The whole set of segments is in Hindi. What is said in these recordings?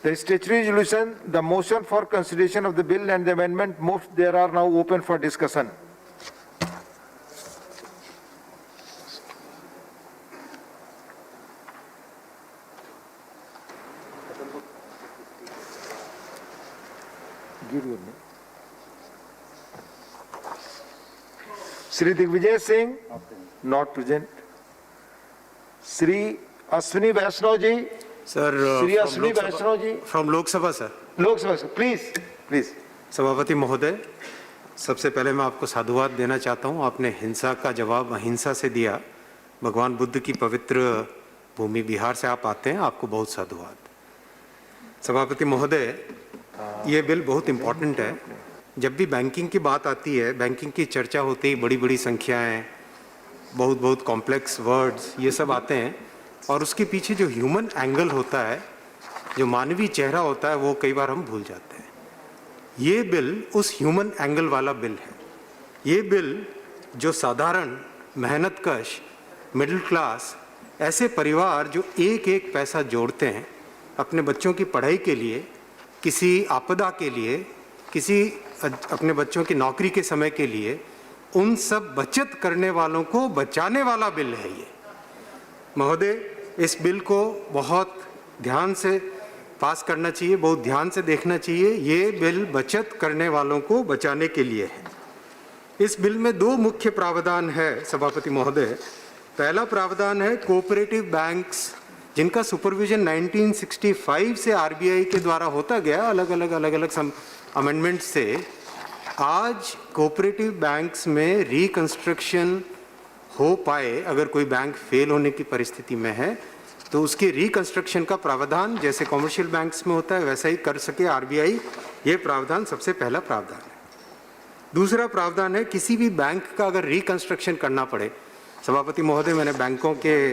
The statutory resolution, the motion for consideration of the bill and the amendment moved there are now open for discussion. Shri Digvijay Singh, not present. Shri Ashwini Vaishnav ji, Sir, Shri Ashwini Vaishnav ji, from Lok Sabha, sir. Lok Sabha, sir. Please. सभापति महोदय, सबसे पहले मैं आपको साधुवाद देना चाहता हूं। आपने हिंसा का जवाब अहिंसा से दिया। भगवान बुद्ध की पवित्र भूमि बिहार से आप आते हैं, आपको बहुत साधुवाद। सभापति महोदय, ये बिल बहुत इम्पोर्टेंट है। जब भी बैंकिंग की बात आती है, बैंकिंग की चर्चा होती है, बड़ी बड़ी संख्याएं, बहुत कॉम्प्लेक्स वर्ड्स, ये सब आते हैं और उसके पीछे जो ह्यूमन एंगल होता है, जो मानवीय चेहरा होता है, वो कई बार हम भूल जाते हैं। ये बिल उस ह्यूमन एंगल वाला बिल है। ये बिल जो साधारण मेहनतकश मिडिल क्लास ऐसे परिवार जो एक एक पैसा जोड़ते हैं अपने बच्चों की पढ़ाई के लिए, किसी आपदा के लिए, किसी अपने बच्चों की नौकरी के समय के लिए, उन सब बचत करने वालों को बचाने वाला बिल है ये। महोदय, इस बिल को बहुत ध्यान से पास करना चाहिए, बहुत ध्यान से देखना चाहिए। ये बिल बचत करने वालों को बचाने के लिए है। इस बिल में दो मुख्य प्रावधान है सभापति महोदय। पहला प्रावधान है कोऑपरेटिव बैंक्स जिनका सुपरविजन 1965 से आरबीआई के द्वारा होता गया, अलग अलग अमेंडमेंट से आज कोऑपरेटिव बैंक्स में रिकंस्ट्रक्शन हो पाए। अगर कोई बैंक फेल होने की परिस्थिति में है तो उसके रिकंस्ट्रक्शन का प्रावधान जैसे कॉमर्शियल बैंक्स में होता है वैसा ही कर सके आरबीआई। ये प्रावधान सबसे पहला प्रावधान है। दूसरा प्रावधान है किसी भी बैंक का अगर रिकंस्ट्रक्शन करना पड़े। सभापति महोदय, मैंने बैंकों के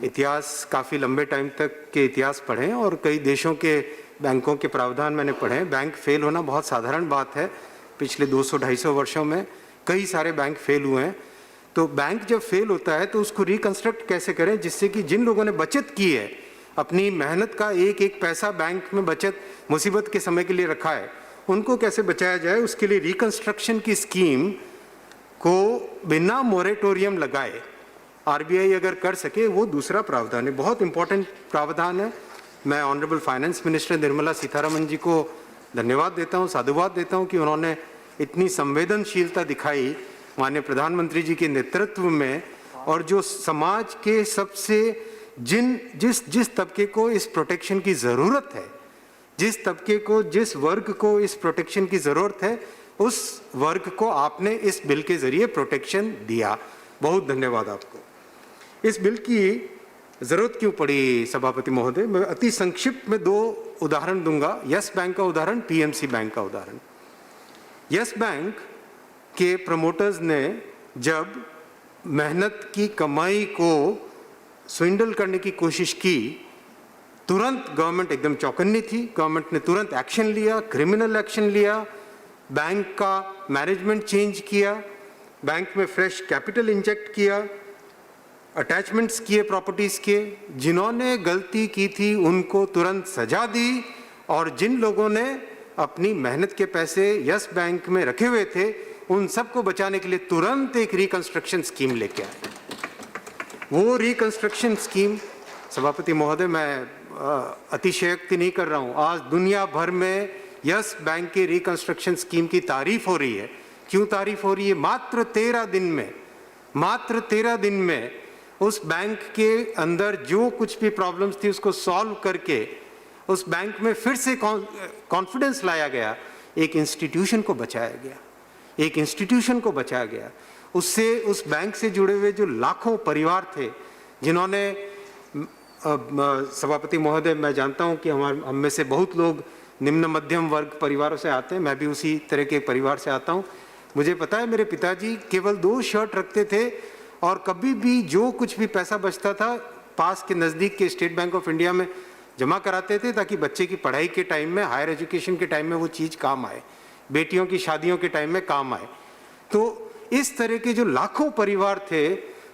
इतिहास, काफ़ी लंबे टाइम तक के इतिहास पढ़े हैं और कई देशों के बैंकों के प्रावधान मैंने पढ़े हैं। बैंक फेल होना बहुत साधारण बात है। पिछले 200-250 वर्षों में कई सारे बैंक फेल हुए हैं। तो बैंक जब फेल होता है तो उसको रिकंस्ट्रक्ट कैसे करें, जिससे कि जिन लोगों ने बचत की है, अपनी मेहनत का एक एक पैसा बैंक में बचत मुसीबत के समय के लिए रखा है, उनको कैसे बचाया जाए, उसके लिए रिकंस्ट्रक्शन की स्कीम को बिना मोरेटोरियम लगाए आरबीआई अगर कर सके, वो दूसरा प्रावधान है। बहुत इंपॉर्टेंट प्रावधान है। मैं honourable finance minister Nirmala Sitharaman ji को धन्यवाद देता हूँ, साधुवाद देता हूँ कि उन्होंने इतनी संवेदनशीलता दिखाई माननीय प्रधानमंत्री जी के नेतृत्व में, और जो समाज के सबसे जिस तबके को इस प्रोटेक्शन की ज़रूरत है, जिस तबके को, जिस वर्ग को इस प्रोटेक्शन की ज़रूरत है, उस वर्ग को आपने इस बिल के ज़रिए प्रोटेक्शन दिया। बहुत धन्यवाद आपको। इस बिल की ज़रूरत क्यों पड़ी सभापति महोदय? मैं अति संक्षिप्त में दो उदाहरण दूंगा। यस बैंक का उदाहरण, पीएमसी बैंक का उदाहरण। यस बैंक के प्रमोटर्स ने जब मेहनत की कमाई को स्विंडल करने की कोशिश की, तुरंत गवर्नमेंट एकदम चौकन्नी थी। गवर्नमेंट ने तुरंत एक्शन लिया, क्रिमिनल एक्शन लिया, बैंक का मैनेजमेंट चेंज किया, बैंक में फ्रेश कैपिटल इंजेक्ट किया, अटैचमेंट्स किए प्रॉपर्टीज़ के। जिन्होंने गलती की थी उनको तुरंत सजा दी, और जिन लोगों ने अपनी मेहनत के पैसे यस बैंक में रखे हुए थे उन सबको बचाने के लिए तुरंत एक रिकंस्ट्रक्शन स्कीम लेके आए। वो रिकंस्ट्रक्शन स्कीम, सभापति महोदय, मैं अतिशयोक्ति नहीं कर रहा हूँ, आज दुनिया भर में यस बैंक के रिकंस्ट्रक्शन स्कीम की तारीफ हो रही है। क्यों तारीफ हो रही है? मात्र 13 दिन में उस बैंक के अंदर जो कुछ भी प्रॉब्लम्स थी उसको सॉल्व करके उस बैंक में फिर से कॉन्फिडेंस लाया गया, एक इंस्टीट्यूशन को बचाया गया। उससे उस बैंक से जुड़े हुए जो लाखों परिवार थे, जिन्होंने, सभापति महोदय, मैं जानता हूं कि हम में से बहुत लोग निम्न मध्यम वर्ग परिवारों से आते हैं, मैं भी उसी तरह के परिवार से आता हूं। मुझे पता है, मेरे पिताजी केवल 2 शर्ट रखते थे और कभी भी जो कुछ भी पैसा बचता था पास के नज़दीक के स्टेट बैंक ऑफ इंडिया में जमा कराते थे, ताकि बच्चे की पढ़ाई के टाइम में, हायर एजुकेशन के टाइम में वो चीज़ काम आए, बेटियों की शादियों के टाइम में काम आए। तो इस तरह के जो लाखों परिवार थे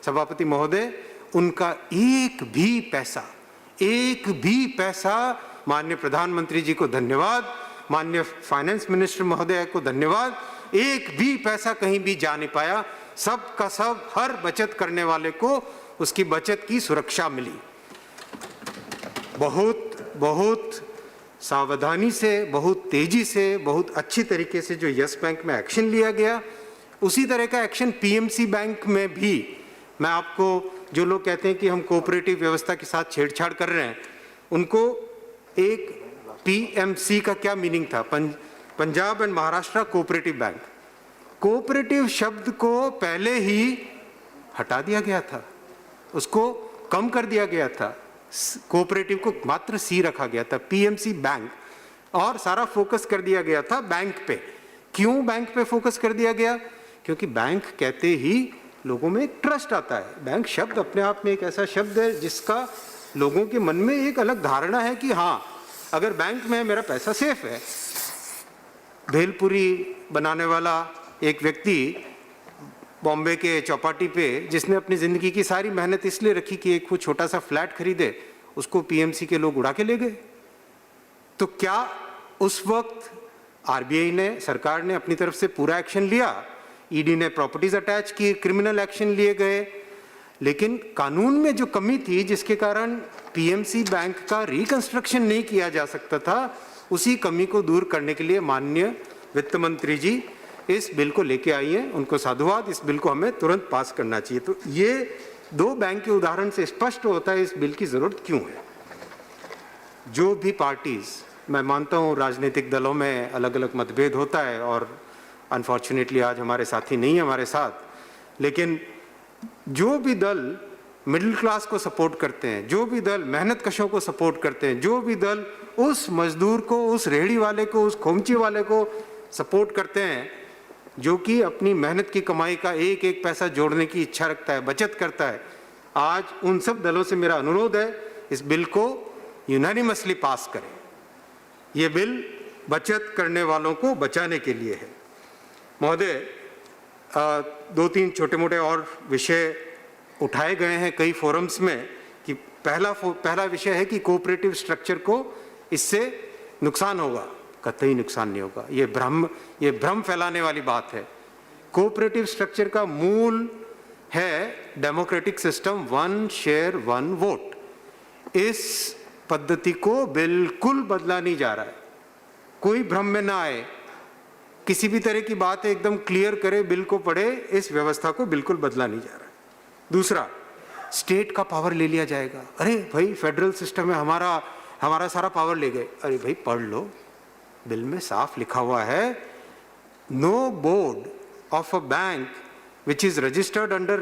सभापति महोदय, उनका एक भी पैसा माननीय प्रधानमंत्री जी को धन्यवाद, माननीय फाइनेंस मिनिस्टर महोदय को धन्यवाद। एक भी पैसा कहीं भी जा नहीं पाया, सब का सब हर बचत करने वाले को उसकी बचत की सुरक्षा मिली। बहुत सावधानी से, बहुत तेजी से, बहुत अच्छी तरीके से जो यस बैंक में एक्शन लिया गया, उसी तरह का एक्शन पीएमसी बैंक में भी। मैं आपको, जो लोग कहते हैं कि हम कोऑपरेटिव व्यवस्था के साथ छेड़छाड़ कर रहे हैं, उनको एक पीएमसी का क्या मीनिंग था, Punjab and Maharashtra cooperative bank. Cooperative शब्द को पहले ही हटा दिया गया था, उसको कम कर दिया गया था, कोऑपरेटिव को मात्र सी रखा गया था, पीएमसी बैंक, और सारा फोकस कर दिया गया था बैंक पे। क्यों बैंक पे फोकस कर दिया गया? क्योंकि बैंक कहते ही लोगों में एक ट्रस्ट आता है। बैंक शब्द अपने आप में एक ऐसा शब्द है जिसका लोगों के मन में एक अलग धारणा है कि हाँ, अगर बैंक में मेरा पैसा सेफ है। भेलपुरी बनाने वाला एक व्यक्ति बॉम्बे के चौपाटी पे, जिसने अपनी जिंदगी की सारी मेहनत इसलिए रखी कि एक वो छोटा सा फ्लैट खरीदे, उसको पीएमसी के लोग उड़ा के ले गए। तो क्या उस वक्त आरबीआई ने, सरकार ने अपनी तरफ से पूरा एक्शन लिया? ईडी ने प्रॉपर्टीज अटैच की, क्रिमिनल एक्शन लिए गए, लेकिन कानून में जो कमी थी जिसके कारण पीएमसी बैंक का रिकंस्ट्रक्शन नहीं किया जा सकता था, उसी कमी को दूर करने के लिए माननीय वित्त मंत्री जी इस बिल को लेके आई हैं। उनको साधुवाद। इस बिल को हमें तुरंत पास करना चाहिए। तो ये दो बैंक के उदाहरण से स्पष्ट होता है इस बिल की जरूरत क्यों है। जो भी पार्टीज, मैं मानता हूँ राजनीतिक दलों में अलग अलग मतभेद होता है, और अनफॉर्चुनेटली आज हमारे साथी नहीं है हमारे साथ, लेकिन जो भी दल मिडिल क्लास को सपोर्ट करते हैं, जो भी दल मेहनत कशों को सपोर्ट करते हैं, जो भी दल उस मजदूर को, उस रेहड़ी वाले को, उस खोमची वाले को सपोर्ट करते हैं, जो कि अपनी मेहनत की कमाई का एक एक पैसा जोड़ने की इच्छा रखता है, बचत करता है, आज उन सब दलों से मेरा अनुरोध है इस बिल को यूनानिमसली पास करें। ये बिल बचत करने वालों को बचाने के लिए है। महोदय, दो तीन छोटे मोटे और विषय उठाए गए हैं कई फोरम्स में कि पहला विषय है कि कोऑपरेटिव स्ट्रक्चर को इससे नुकसान होगा। कतई नुकसान नहीं होगा। ये भ्रम फैलाने वाली बात है। कोऑपरेटिव स्ट्रक्चर का मूल है democratic system, one share one vote. इस पद्धति को बिल्कुल बदला नहीं जा रहा है। कोई भ्रम में ना आए, किसी भी तरह की बात एकदम क्लियर करे, बिल को पढ़े, इस व्यवस्था को बिल्कुल बदला नहीं जा रहा है। दूसरा, स्टेट का पावर ले लिया जाएगा। अरे भाई, फेडरल सिस्टम में हमारा सारा पावर ले गए। अरे भाई, पढ़ लो, बिल में साफ लिखा हुआ है, no board of a bank which is registered under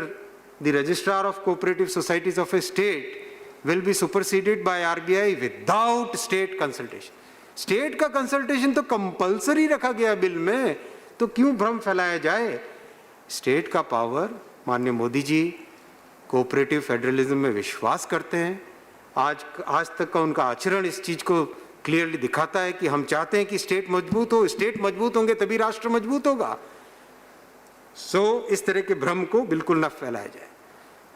the registrar of cooperative societies of a state will be superseded by RBI without state consultation। State का कंसल्टेशन तो कंपलसरी रखा गया बिल में, तो क्यों भ्रम फैलाया जाए। स्टेट का पावर, माननीय मोदी जी कोऑपरेटिव फेडरलिज्म में विश्वास करते हैं। आज तक का उनका आचरण इस चीज को क्लियरली दिखाता है कि हम चाहते हैं कि स्टेट मजबूत हो। स्टेट मजबूत होंगे तभी राष्ट्र मजबूत होगा। इस तरह के भ्रम को बिल्कुल न फैलाया जाए।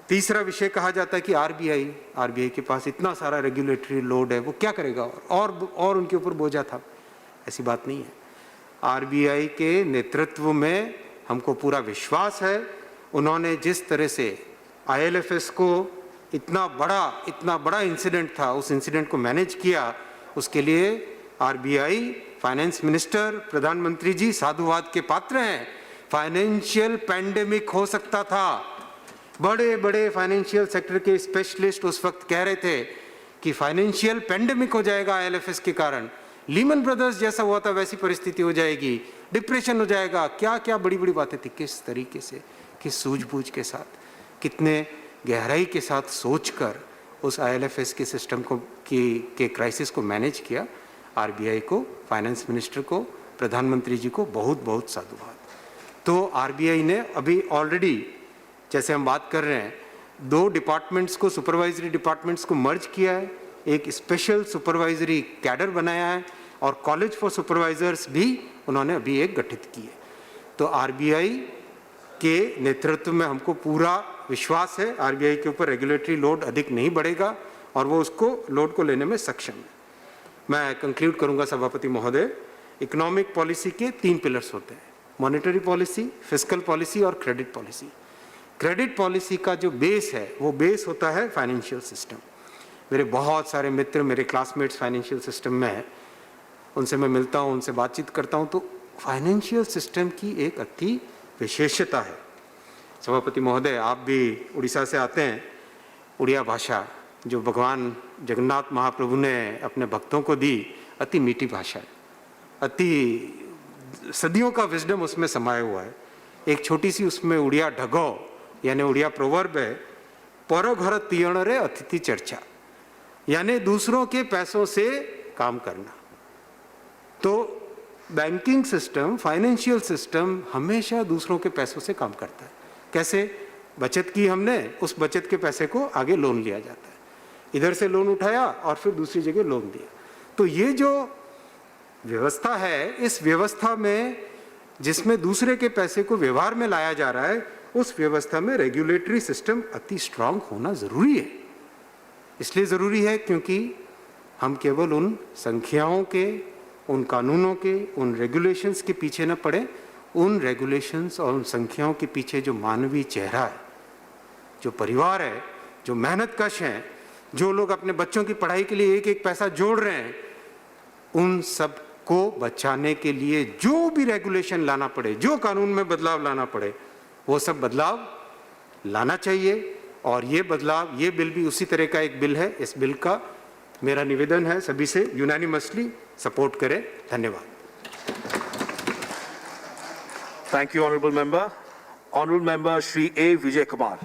तीसरा विषय कहा जाता है कि आरबीआई के पास इतना सारा रेगुलेटरी लोड है, वो क्या करेगा, और उनके ऊपर बोझा था। ऐसी बात नहीं है। आरबीआई के नेतृत्व में हमको पूरा विश्वास है। उन्होंने जिस तरह से आईएलएफएस को इतना बड़ा इंसिडेंट था, उस इंसिडेंट को मैनेज किया, उसके लिए आरबीआई, फाइनेंस मिनिस्टर, प्रधानमंत्री जी साधुवाद के पात्र हैं। फाइनेंशियल पैंडेमिक हो सकता था। बड़े बड़े फाइनेंशियल सेक्टर के स्पेशलिस्ट उस वक्त कह रहे थे कि फाइनेंशियल पैंडेमिक हो जाएगा आईएलएफएस के कारण। लीमन ब्रदर्स जैसा हुआ था वैसी परिस्थिति हो जाएगी, डिप्रेशन हो जाएगा। क्या क्या बड़ी बड़ी बातें थी। किस तरीके से, किस सूझबूझ के साथ, कितने गहराई के साथ सोचकर उस आईएलएफएस के सिस्टम को के क्राइसिस को मैनेज किया। आरबीआई को, फाइनेंस मिनिस्टर को, प्रधानमंत्री जी को बहुत बहुत साधुवाद। तो आरबीआई ने अभी ऑलरेडी, जैसे हम बात कर रहे हैं, 2 डिपार्टमेंट्स को, सुपरवाइजरी डिपार्टमेंट्स को मर्ज किया है। एक स्पेशल सुपरवाइजरी कैडर बनाया है, और कॉलेज फॉर सुपरवाइजर्स भी उन्होंने अभी एक गठित की है। तो आरबीआई के नेतृत्व में हमको पूरा विश्वास है। आरबीआई के ऊपर रेगुलेटरी लोड अधिक नहीं बढ़ेगा, और वो उसको लोड को लेने में सक्षम है। मैं कंक्लूड करूंगा सभापति महोदय। इकोनॉमिक पॉलिसी के 3 पिलर्स होते हैं, मॉनेटरी पॉलिसी, फिस्कल पॉलिसी और क्रेडिट पॉलिसी। क्रेडिट पॉलिसी का जो बेस है वो बेस होता है फाइनेंशियल सिस्टम। मेरे बहुत सारे मित्र, मेरे क्लासमेट्स फाइनेंशियल सिस्टम में हैं, उनसे मैं मिलता हूँ, उनसे बातचीत करता हूँ, तो फाइनेंशियल सिस्टम की एक अति विशेषता है। सभापति महोदय, आप भी उड़ीसा से आते हैं। उड़िया भाषा जो भगवान जगन्नाथ महाप्रभु ने अपने भक्तों को दी, अति मीठी भाषा है, अति सदियों का विजडम उसमें समाया हुआ है। एक छोटी सी उसमें उड़िया ढगो यानी उड़िया प्रोवर्ब है, पर घर तियण रे अतिथि चर्चा, यानी दूसरों के पैसों से काम करना। तो बैंकिंग सिस्टम, फाइनेंशियल सिस्टम हमेशा दूसरों के पैसों से काम करता है। कैसे? बचत की हमने, उस बचत के पैसे को आगे लोन लिया जाता है, इधर से लोन उठाया और फिर दूसरी जगह लोन दिया। तो ये जो व्यवस्था है, इस व्यवस्था में जिसमें दूसरे के पैसे को व्यवहार में लाया जा रहा है, उस व्यवस्था में रेगुलेटरी सिस्टम अति स्ट्रांग होना जरूरी है। इसलिए जरूरी है क्योंकि हम केवल उन संख्याओं के, उन कानूनों के, उन रेगुलेशंस के पीछे न पड़े, उन रेगुलेशंस और उन संख्याओं के पीछे जो मानवीय चेहरा है, जो परिवार है, जो मेहनत कश हैं, जो लोग अपने बच्चों की पढ़ाई के लिए एक एक पैसा जोड़ रहे हैं, उन सब को बचाने के लिए जो भी रेगुलेशन लाना पड़े, जो कानून में बदलाव लाना पड़े, वो सब बदलाव लाना चाहिए। और ये बदलाव, ये बिल भी उसी तरह का एक बिल है। इस बिल का मेरा निवेदन है सभी से यूनानिमसली सपोर्ट करें। धन्यवाद। Thank you, Honorable Member. Honorable Member Shri A. Vijay Kumar.